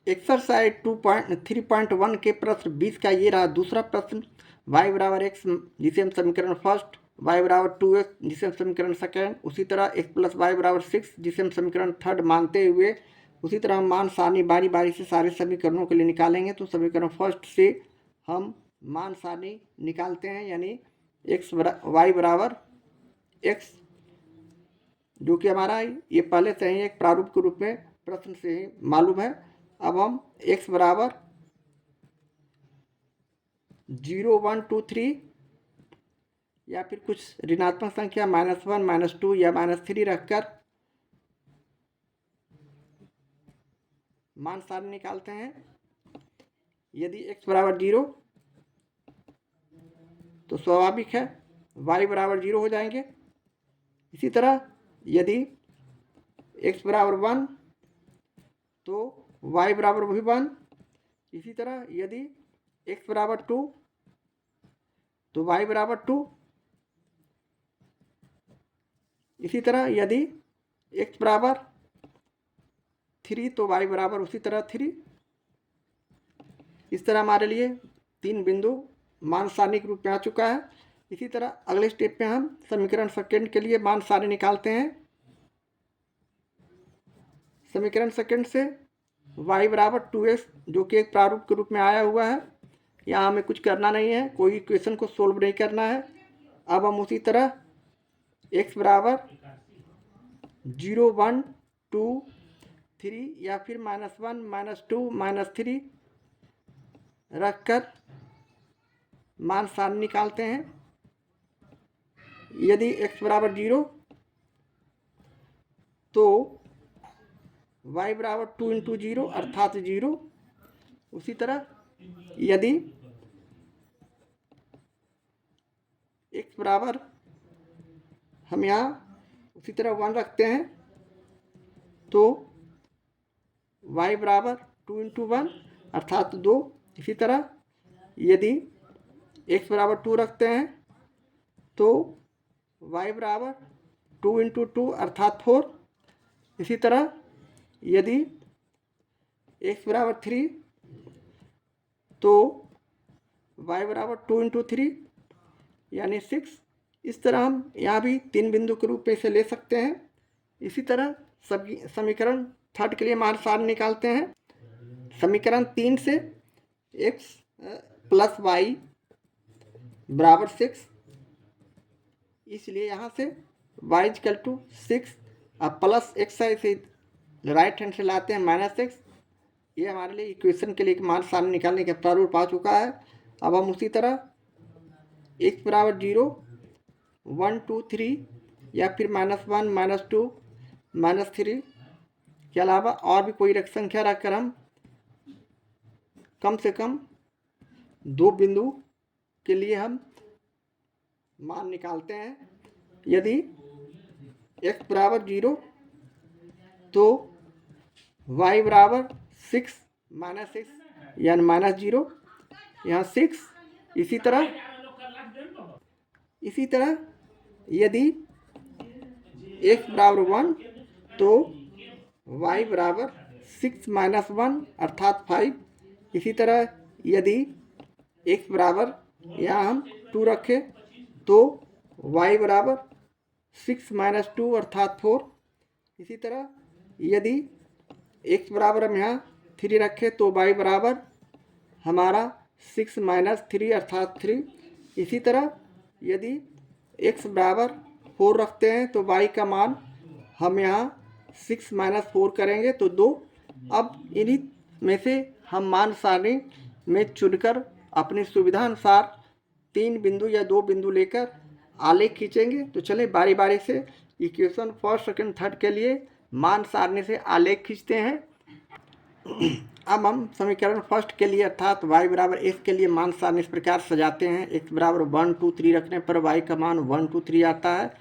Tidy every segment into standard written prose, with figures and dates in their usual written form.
Exercise 3.1 के प्रश्न 20 का ये रहा दूसरा प्रश्न। y बराबर एक्स जिसे हम समीकरण फर्स्ट, y बराबर 2x जिसे हम समीकरण सेकेंड, उसी तरह x प्लस वाई बराबर 6 जिसे हम समीकरण थर्ड मानते हुए उसी तरह हम मान सारणी बारी बारी से सारे समीकरणों के लिए निकालेंगे। तो समीकरण फर्स्ट से हम मान सारणी निकालते हैं, यानी y बराबर x जो कि हमारा ये पहले से ही एक प्रारूप के रूप में प्रश्न से ही मालूम है। अब हम x बराबर 0 1 2 3 या फिर कुछ ऋणात्मक संख्या -1 -2 या -3 रखकर मान सारणी निकालते हैं। यदि x बराबर 0 तो स्वाभाविक है y बराबर 0 हो जाएंगे। इसी तरह यदि x बराबर 1 तो y बराबर भी 1। इसी तरह यदि x बराबर 2 तो y बराबर 2। इसी तरह यदि x बराबर 3 तो y बराबर उसी तरह 3। इस तरह हमारे लिए 3 बिंदु मान सारणी के रूप में आ चुका है। इसी तरह अगले स्टेप में हम समीकरण सेकेंड के लिए मान सारणी निकालते हैं। समीकरण सेकेंड से y बराबर 2x जो कि एक प्रारूप के रूप में आया हुआ है, यहाँ हमें कुछ करना नहीं है, कोई इक्वेशन को सोल्व नहीं करना है। अब हम उसी तरह x बराबर 0 1 2 3 या फिर -1 -2 -3 रखकर मान सारणी निकालते हैं। यदि x बराबर 0 तो y बराबर 2 इंटू 0 अर्थात 0। उसी तरह यदि x बराबर हम यहाँ उसी तरह 1 रखते हैं तो y बराबर 2 इंटू 1 अर्थात 2। इसी तरह यदि x बराबर 2 रखते हैं तो y बराबर 2 इंटू 2 अर्थात 4। इसी तरह यदि x बराबर 3 तो y बराबर 2 इंटू 3 यानी 6। इस तरह हम यहाँ भी 3 बिंदु के रूप में इसे ले सकते हैं। इसी तरह समीकरण थर्ड के लिए मान सारणी निकालते हैं। समीकरण 3 से x प्लस वाई बराबर 6, इसलिए यहाँ से y इक्वल टू 6। अब प्लस x है, इसे राइट हैंड से लाते हैं -x। ये हमारे लिए इक्वेशन के लिए एक मान सारणी निकालने का प्रारूप आ चुका है। अब हम उसी तरह x बराबर 0 1 2 3 या फिर -1 -2 -3 के अलावा और भी कोई संख्या रखकर हम कम से कम 2 बिंदु के लिए हम मान निकालते हैं। यदि x बराबर 0 तो y बराबर 6 -6 यानी -0 यहाँ 6। इसी तरह यदि x बराबर 1 तो y बराबर 6 -1 अर्थात 5। इसी तरह यदि x बराबर यहाँ हम 2 रखें तो y बराबर 6 -2 अर्थात 4। इसी तरह यदि x बराबर हम यहाँ 3 रखें तो y बराबर हमारा 6 -3 अर्थात 3। इसी तरह यदि x बराबर 4 रखते हैं तो y का मान हम यहाँ 6 -4 करेंगे तो 2। अब इन्हीं में से हम मान सारणी में चुनकर अपनी सुविधा अनुसार 3 बिंदु या 2 बिंदु लेकर आलेख खींचेंगे। तो चले बारी बारी से इक्वेशन फर्स्ट सेकंड थर्ड के लिए मान सारणी से आलेख खींचते हैं। अब हम समीकरण फर्स्ट के लिए अर्थात y बराबर x के लिए मान सारणी इस प्रकार सजाते हैं। x बराबर 1 2 3 रखने पर y का मान 1 2 3 आता है।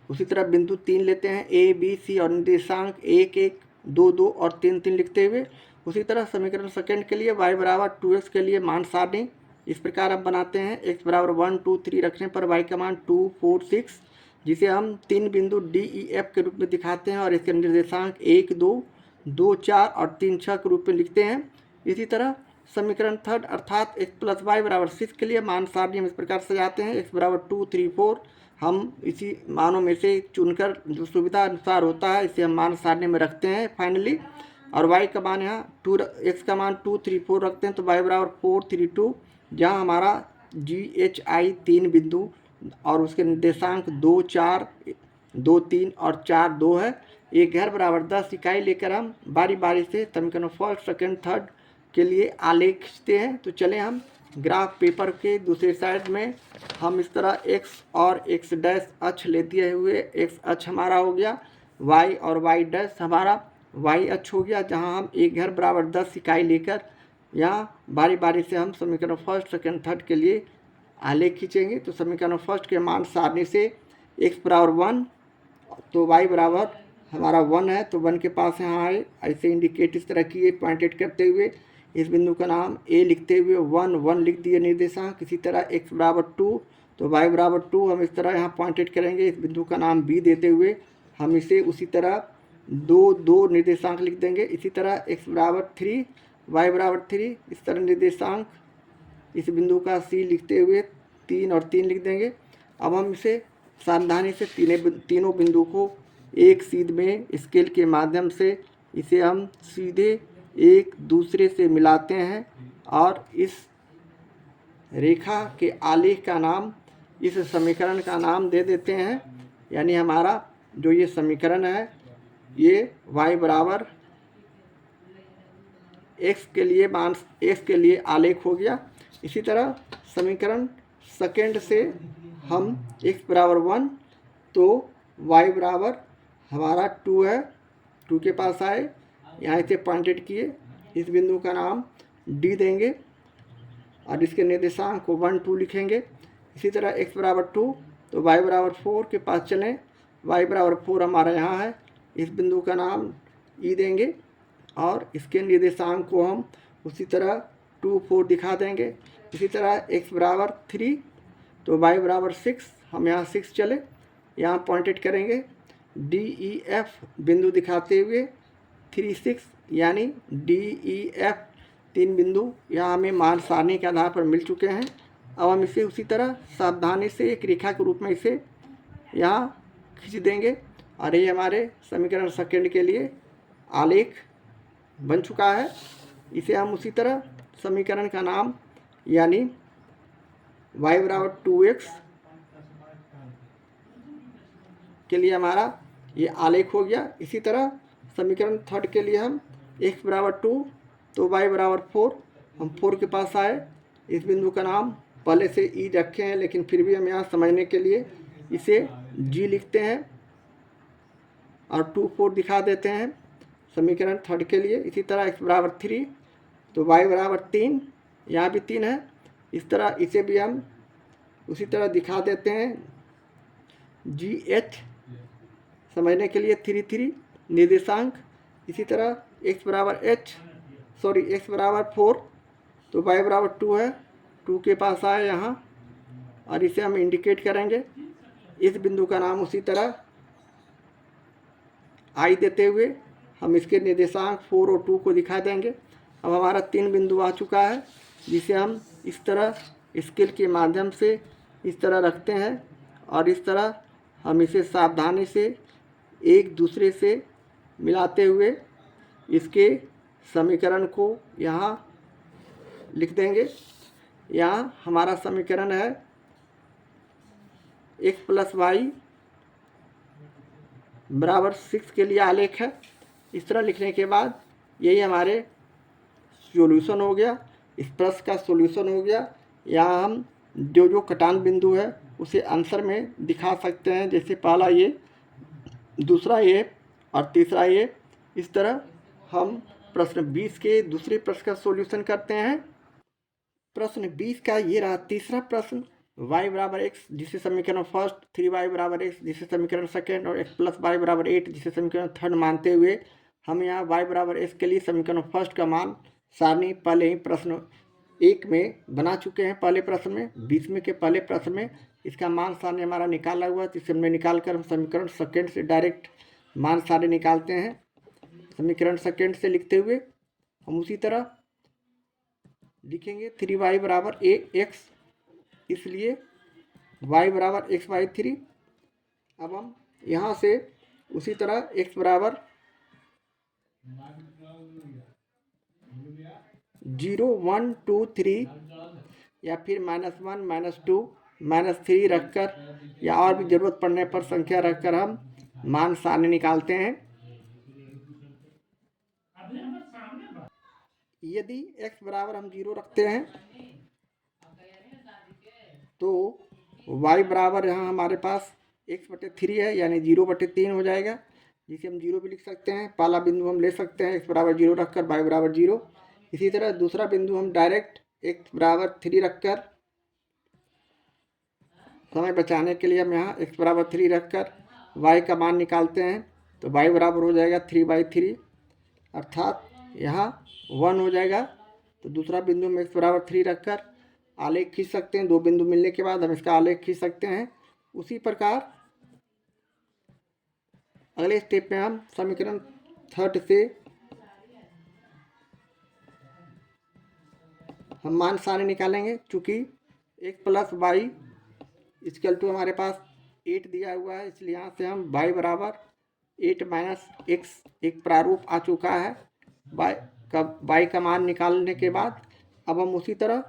उसी तरह बिंदु 3 लेते हैं a b c और निर्देशांक 1 1 2 2 और 3 3 लिखते हुए। उसी तरह समीकरण सेकंड के लिए y बराबर 2x के लिए मान सारणी इस प्रकार हम बनाते हैं। x बराबर 1 2 3 रखने पर y का मान 2 4 6 जिसे हम 3 बिंदु d e f के रूप में दिखाते हैं और इसके निर्देशांक 1 2 2 4 और 3 6 के रूप में लिखते हैं। इसी तरह समीकरण थर्ड अर्थात x प्लस वाई बराबर 6 के लिए मान सारणी हम इस प्रकार सजाते हैं। x बराबर 2, 3, 4 हम इसी मानों में से चुनकर जो सुविधा अनुसार होता है इसे हम मान सारणी में रखते हैं फाइनली। और y का मान यहाँ x का मान 2, 3, 4 रखते हैं तो y बराबर 4, 3, 2, जहाँ हमारा GHI 3 बिंदु और उसके निर्देशांक 2, 4, 2, 3 और 4, 2 है। एक घर बराबर 10 इकाई लेकर हम बारी बारी से समीकरण फर्स्ट, सेकंड, थर्ड के लिए आलेख खींचते हैं। तो चले हम ग्राफ पेपर के दूसरे साइड में हम इस तरह x और x डैश अक्ष लेते हुए x अक्ष हमारा हो गया, y और y डैश हमारा y अक्ष हो गया, जहां हम एक घर बराबर 10 इकाई लेकर यहाँ बारी बारी से हम समीकरण फर्स्ट, सेकंड, थर्ड के लिए आलेख खींचेंगे। तो समीकरण फर्स्ट के मान सारणी से x बराबर 1 तो y बराबर हमारा 1 है तो 1 के पास यहाँ आए, ऐसे इंडिकेट इस तरह किए पॉइंटेड करते हुए इस बिंदु का नाम a लिखते हुए 1, 1 लिख दिए निर्देशांक। इसी तरह x बराबर 2 तो y बराबर 2 हम इस तरह यहाँ पॉइंटेड करेंगे, इस बिंदु का नाम b देते हुए हम इसे उसी तरह 2, 2 निर्देशांक लिख देंगे। इसी तरह x बराबर 3, y बराबर 3 इस तरह निर्देशांक इस बिंदु का c लिखते हुए 3 और 3 लिख देंगे। अब हम इसे सावधानी से तीनों बिंदु को एक सीध में स्केल के माध्यम से इसे हम सीधे एक दूसरे से मिलाते हैं और इस रेखा के आलेख का नाम इस समीकरण का नाम दे देते हैं। यानी हमारा जो ये समीकरण है ये y बराबर x के लिए मान x के लिए आलेख हो गया। इसी तरह समीकरण सेकंड से हम x बराबर 1 तो y बराबर हमारा 2 है, 2 के पास आए, यहाँ से पॉइंटेड किए, इस बिंदु का नाम d देंगे और इसके निर्देशांक को 1, 2 लिखेंगे। इसी तरह x बराबर 2 तो y बराबर 4 के पास चलें, y बराबर 4 हमारा यहाँ है, इस बिंदु का नाम e देंगे और इसके निर्देशांक को हम उसी तरह 2, 4 दिखा देंगे। इसी तरह x बराबर 3 तो y बराबर 6 हम यहाँ 6 चले, यहाँ पॉइंटेड करेंगे DEF बिंदु दिखाते हुए 3, 6 यानी DEF 3 बिंदु यहाँ हमें मान सारणी के आधार पर मिल चुके हैं। अब हम इसे उसी तरह सावधानी से एक रेखा के रूप में इसे यहाँ खींच देंगे और ये हमारे समीकरण सेकंड के लिए आलेख बन चुका है। इसे हम उसी तरह समीकरण का नाम यानी y बराबर 2x के लिए हमारा ये आलेख हो गया। इसी तरह समीकरण थर्ड के लिए हम x बराबर 2 तो y बराबर 4 हम 4 के पास आए, इस बिंदु का नाम पहले से e रखे हैं लेकिन फिर भी हम यहाँ समझने के लिए इसे g लिखते हैं और 2, 4 दिखा देते हैं समीकरण थर्ड के लिए। इसी तरह x बराबर 3 तो y बराबर 3, यहाँ भी 3 है, इस तरह इसे भी हम उसी तरह दिखा देते हैं GH समझने के लिए 3, 3 निर्देशांक। इसी तरह x बराबर 4 तो y बराबर 2 है, 2 के पास आए यहाँ और इसे हम इंडिकेट करेंगे, इस बिंदु का नाम उसी तरह I देते हुए हम इसके निर्देशांक 4 और 2 को दिखा देंगे। अब हमारा 3 बिंदु आ चुका है जिसे हम इस तरह स्केल के माध्यम से इस तरह रखते हैं और इस तरह हम इसे सावधानी से एक दूसरे से मिलाते हुए इसके समीकरण को यहाँ लिख देंगे। यहाँ हमारा समीकरण है x प्लस वाई बराबर 6 के लिए आलेख है। इस तरह लिखने के बाद यही हमारे सॉल्यूशन हो गया, इस प्रश्न का सॉल्यूशन हो गया। यहाँ हम जो कटान बिंदु है उसे आंसर में दिखा सकते हैं, जैसे पहला ये, दूसरा ये और तीसरा ये। इस तरह हम प्रश्न 20 के दूसरे प्रश्न का सॉल्यूशन करते हैं। प्रश्न 20 का ये रहा तीसरा प्रश्न, y बराबर x जिसे समीकरण फर्स्ट, 3y बराबर x जिसे समीकरण सेकेंड और x प्लस y बराबर 8 जिसे समीकरण थर्ड मानते हुए हम यहाँ y बराबर x के लिए समीकरण फर्स्ट का मान सारणी पहले ही प्रश्न 1 में बना चुके हैं। पहले प्रश्न में 20 में के पहले प्रश्न में इसका मान सारणी हमारा निकाला हुआ है, जिसे हमने निकाल कर हम समीकरण सेकेंड से डायरेक्ट मान सारणी निकालते हैं। समीकरण सेकेंड से लिखते हुए हम उसी तरह लिखेंगे 3y बराबर ए एक्स, इसलिए y बराबर x/3। अब हम यहाँ से उसी तरह x बराबर 0 1 2 3 या फिर -1 -2 -3 रखकर या और भी ज़रूरत पड़ने पर संख्या रखकर हम मान सारणी निकालते हैं। यदि x बराबर हम 0 रखते हैं तो y बराबर यहाँ हमारे पास x/3 है, यानी 0/3 हो जाएगा, जिसे हम 0 भी लिख सकते हैं। पहला बिंदु हम ले सकते हैं x बराबर 0 रखकर y बराबर 0। इसी तरह दूसरा बिंदु हम डायरेक्ट x बराबर 3 रखकर, समय बचाने के लिए हम यहाँ x बराबर 3 रखकर y का मान निकालते हैं। तो y बराबर हो जाएगा 3/3, अर्थात यहाँ 1 हो जाएगा। तो दूसरा बिंदु हम x बराबर 3 रखकर आलेख खींच सकते हैं। दो बिंदु मिलने के बाद हम इसका आलेख खींच सकते हैं। उसी प्रकार अगले स्टेप में हम समीकरण 3 से हम मान सारणी निकालेंगे। चूँकि x + y = हमारे पास 8 दिया हुआ है, इसलिए यहाँ से हम y बराबर 8 - x एक प्रारूप आ चुका है y का मान निकालने के बाद। अब हम उसी तरह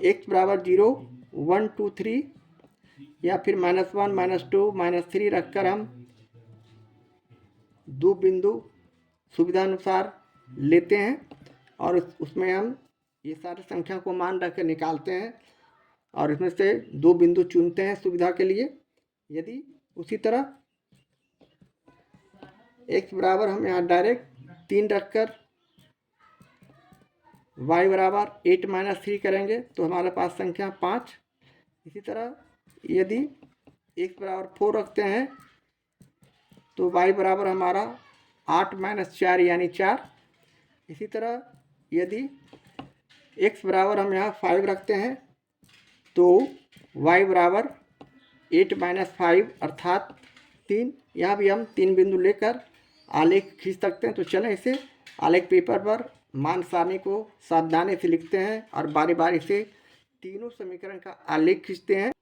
x बराबर 0 1 2 3 या फिर -1 -2 -3 रखकर हम दो बिंदु सुविधानुसार लेते हैं और उसमें हम ये सारी संख्या को मान रख कर निकालते हैं और इसमें से दो बिंदु चुनते हैं सुविधा के लिए। यदि उसी तरह x बराबर हम यहाँ डायरेक्ट 3 रखकर y बराबर 8 - 3 करेंगे तो हमारे पास संख्या 5। इसी तरह यदि x बराबर 4 रखते हैं तो y बराबर हमारा 8 - 4 यानी 4। इसी तरह यदि x बराबर हम यहाँ 5 रखते हैं तो y बराबर 8 - 5 अर्थात 3। यहाँ भी हम 3 बिंदु लेकर आलेख खींच सकते हैं। तो चलें इसे आलेख पेपर पर मान सारणी को सावधानी से लिखते हैं और बारी बारी से तीनों समीकरण का आलेख खींचते हैं।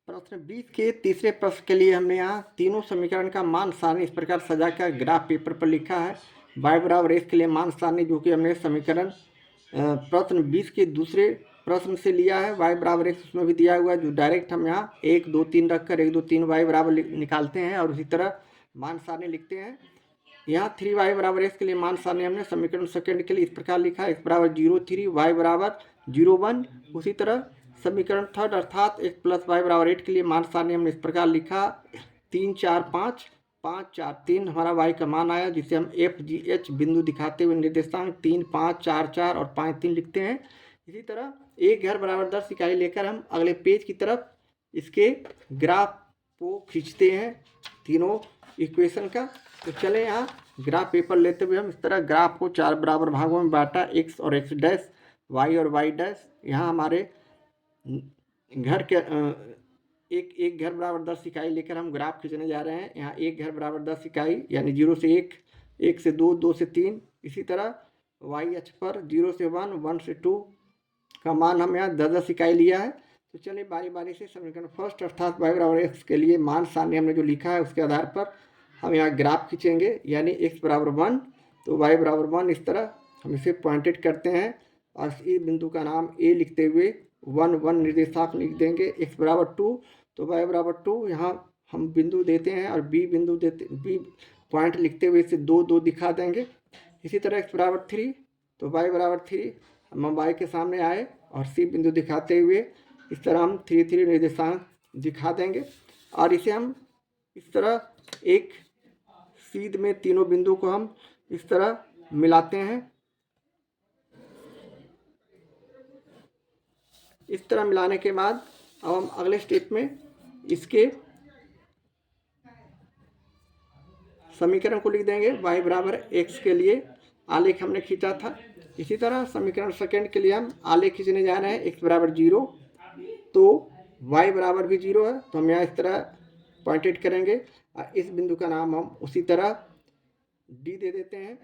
प्रश्न 20 के तीसरे प्रश्न के लिए हमने यहाँ तीनों समीकरण का मान सारणी इस प्रकार सजाकर ग्राफ पेपर पर लिखा है। y बराबर x के लिए मान सारणी जो कि हमने समीकरण प्रश्न 20 के दूसरे प्रश्न से लिया है। y बराबर x उसमें भी दिया हुआ है, जो डायरेक्ट हम यहाँ 1 2 3 रखकर 1 2 3 y बराबर निकालते हैं और उसी तरह मान सारणी लिखते हैं। यहाँ 3y बराबर x के लिए मान सारणी हमने समीकरण सेकंड के लिए इस प्रकार लिखा है, x बराबर 0 3 y बराबर 0 1। उसी तरह समीकरण थर्ड अर्थात x + y बराबर 8 के लिए मान सारणी हमने इस प्रकार लिखा 3 4 5 5 4 3 हमारा y का मान आया, जिसे हम f g h बिंदु दिखाते हुए निर्देशांक 3 5 4 4 और 5 3 लिखते हैं। इसी तरह एक घर बराबर 10 इकाई लेकर हम अगले पेज की तरफ इसके ग्राफ को खींचते हैं तीनों इक्वेशन का। तो चले यहाँ ग्राफ पेपर लेते हुए हम इस तरह ग्राफ को 4 बराबर भागों में बांटा, x और x डैश, y और y डैश। यहाँ हमारे घर के एक घर बराबर 10 इकाई लेकर हम ग्राफ खींचने जा रहे हैं। यहाँ एक घर बराबर 10 इकाई यानी 0 से 1, 1 से 2, 2 से 3। इसी तरह y अक्ष पर 0 से 1, 1 से 2 का मान हम यहाँ 10 इकाई लिया है। तो चलिए बारी बारी से समीकरण फर्स्ट अर्थात y बराबर x के लिए मान सारणी हमने जो लिखा है उसके आधार पर हम यहाँ ग्राफ खींचेंगे। यानी x बराबर 1 तो y बराबर 1 इस तरह हम इसे पॉइंटेड करते हैं और इस बिंदु का नाम a लिखते हुए 1 1 निर्देशांक लिख देंगे। x बराबर 2 तो y बराबर 2 यहाँ हम बिंदु देते हैं और b बिंदु देते b पॉइंट लिखते हुए इसे 2 2 दिखा देंगे। इसी तरह x बराबर 3 तो y बराबर 3 हम y के सामने आए और c बिंदु दिखाते हुए इस तरह हम 3 3 निर्देशांक दिखा देंगे और इसे हम इस तरह एक सीध में तीनों बिंदु को हम इस तरह मिलाते हैं। इस तरह मिलाने के बाद अब हम अगले स्टेप में इसके समीकरण को लिख देंगे। y बराबर x के लिए आलेख हमने खींचा था। इसी तरह समीकरण सेकंड के लिए हम आलेख खींचने जा रहे हैं। x बराबर 0 तो y बराबर भी 0 है, तो हम यहाँ इस तरह पॉइंटेड करेंगे और इस बिंदु का नाम हम उसी तरह d दे देते हैं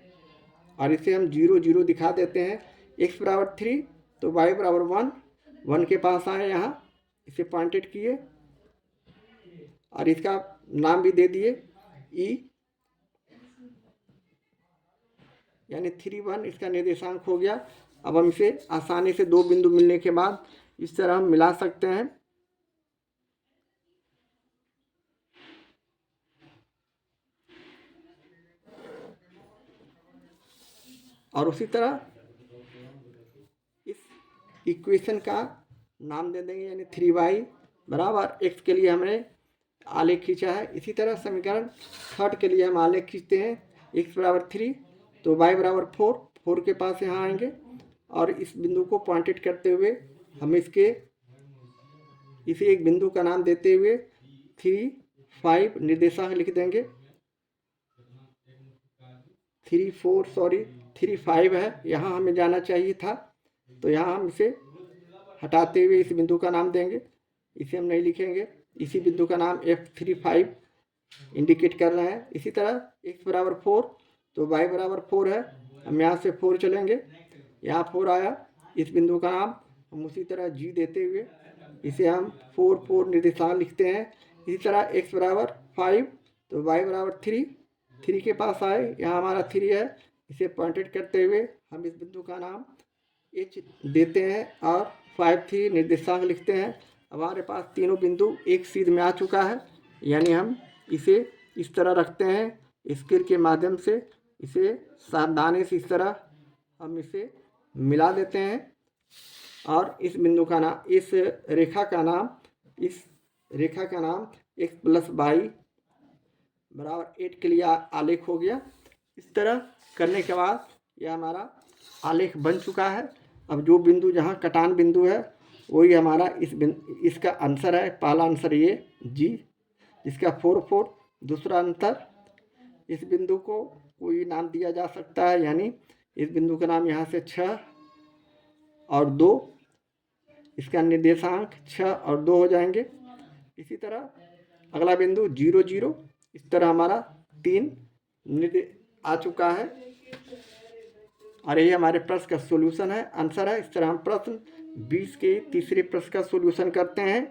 और इसे हम 0 0 दिखा देते हैं। x बराबर 3 तो y बराबर 1, 1 के पास आए, यहाँ इसे पॉइंटेड किए और इसका नाम भी दे दिए e, यानी 3 1 इसका निर्देशांक हो गया। अब हम इसे आसानी से दो बिंदु मिलने के बाद इस तरह हम मिला सकते हैं। और उसी तरह इस इक्वेशन का नाम दे देंगे, यानी 3y बराबर x के लिए हमने आलेख खींचा है। इसी तरह समीकरण थर्ड के लिए हम आलेख खींचते हैं। x बराबर 3 तो y बराबर 4, 4 के पास यहाँ आएंगे और इस बिंदु को पॉइंटेड करते हुए हम इसे एक बिंदु का नाम देते हुए 3 5 निर्देशांक लिख देंगे। 3 5 है, यहाँ हमें जाना चाहिए था, तो यहाँ हम इसे हटाते हुए इस बिंदु का नाम देंगे। इसे हम नहीं लिखेंगे, इसी बिंदु का नाम F3 5 इंडिकेट कर रहे हैं। इसी तरह x बराबर 4 तो y बराबर 4 है, हम यहाँ से 4 चलेंगे, यहाँ 4 आया, इस बिंदु का नाम हम उसी तरह g देते हुए इसे हम 4 4 निर्देशांक लिखते हैं। इसी तरह x बराबर 5 तो y बराबर 3, 3 के पास आए, यहाँ हमारा 3 है, इसे पॉइंटेड करते हुए हम इस बिंदु का नाम h देते हैं और 5 3 निर्देशांक लिखते हैं। अब हमारे पास तीनों बिंदु एक सीध में आ चुका है, यानी हम इसे इस तरह रखते हैं, स्केल के माध्यम से इसे सावधानी से इस तरह हम इसे मिला देते हैं और इस बिंदु का नाम, इस रेखा का नाम x प्लस y बराबर 8 के लिए आलेख हो गया। इस तरह करने के बाद यह हमारा आलेख बन चुका है। अब जो बिंदु जहाँ कटान बिंदु है वही हमारा इसका आंसर है। पहला आंसर ये जी, इसका 4 4। दूसरा आंसर, इस बिंदु को कोई नाम दिया जा सकता है, यानी इस बिंदु का नाम यहाँ से 6 और 2, इसका निर्देशांक 6 और 2 हो जाएंगे। इसी तरह अगला बिंदु 0 0, इस तरह हमारा 3 आ चुका है और ये हमारे प्रश्न का सॉल्यूशन है, आंसर है। इस तरह हम प्रश्न 20 के तीसरे प्रश्न का सॉल्यूशन करते हैं।